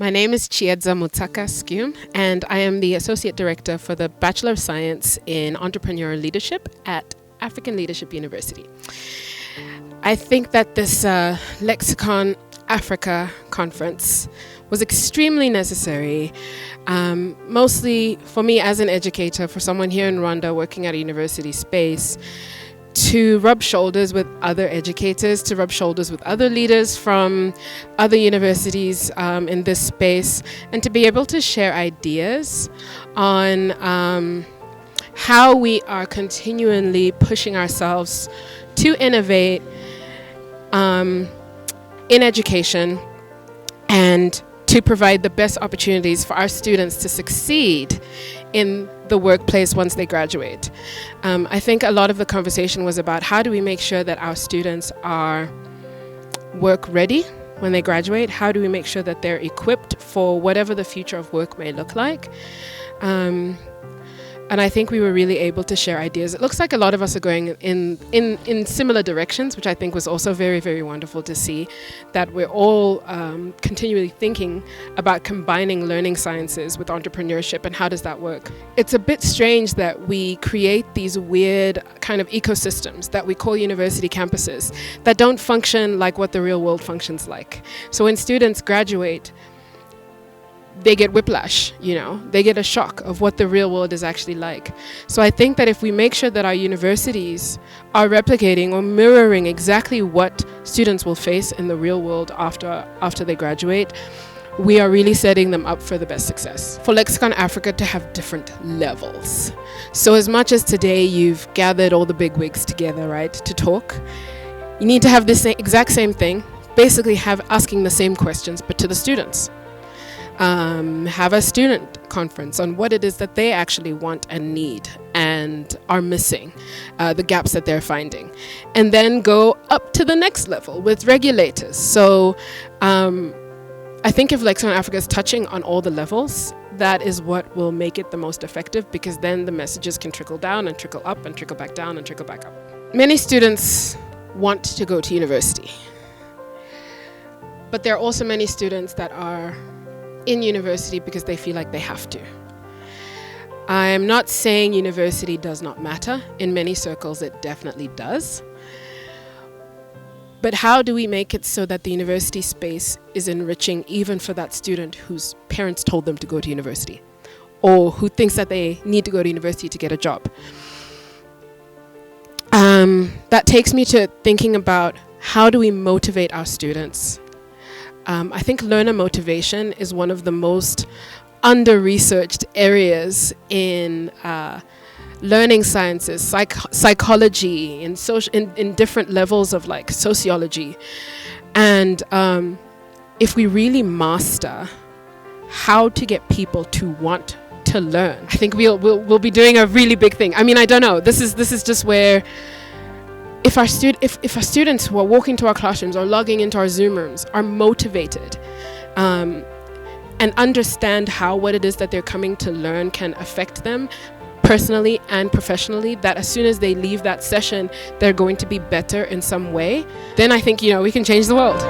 My name is Chiedza Skyum, and I am the Associate Director for the Bachelor of Science in Entrepreneurial Leadership at African Leadership University. I think that this LEXICON Africa conference was extremely necessary, mostly for me as an educator, for someone here in Rwanda working at a university space, to rub shoulders with other educators, to rub shoulders with other leaders from other universities in this space, and to be able to share ideas on how we are continually pushing ourselves to innovate in education and to provide the best opportunities for our students to succeed in the workplace once they graduate. I think a lot of the conversation was about how do we make sure that our students are work ready when they graduate? How do we make sure that they're equipped for whatever the future of work may look like? And I think we were really able to share ideas. It looks like a lot of us are going in similar directions, which I think was also very, very wonderful to see, that we're all continually thinking about combining learning sciences with entrepreneurship and how does that work. It's a bit strange that we create these weird kind of ecosystems that we call university campuses that don't function like what the real world functions like. So when students graduate, they get whiplash, they get a shock of what the real world is actually like. So I think that if we make sure that our universities are replicating or mirroring exactly what students will face in the real world after they graduate, we are really setting them up for the best success. For LEXICON Africa to have different levels. So as much as today you've gathered all the bigwigs together, right, to talk, you need to have this exact same thing, basically asking the same questions, but to the students. Have a student conference on what it is that they actually want and need and are missing, the gaps that they're finding, and then go up to the next level with regulators. So I think if LEXICON Africa is touching on all the levels, that is what will make it the most effective, because then the messages can trickle down and trickle up and trickle back down and trickle back up. Many students want to go to university, but there are also many students that are in university because they feel like they have to. I'm not saying university does not matter. In many circles, it definitely does. But how do we make it so that the university space is enriching even for that student whose parents told them to go to university, or who thinks that they need to go to university to get a job? That takes me to thinking about how do we motivate our students. I think learner motivation is one of the most under-researched areas in learning sciences, psychology, in different levels of like sociology. And if we really master how to get people to want to learn, I think we'll be doing a really big thing. I mean, I don't know. This is just where, if our students who are walking to our classrooms or logging into our Zoom rooms are motivated and understand how what it is that they're coming to learn can affect them personally and professionally, that as soon as they leave that session, they're going to be better in some way, then I think, we can change the world.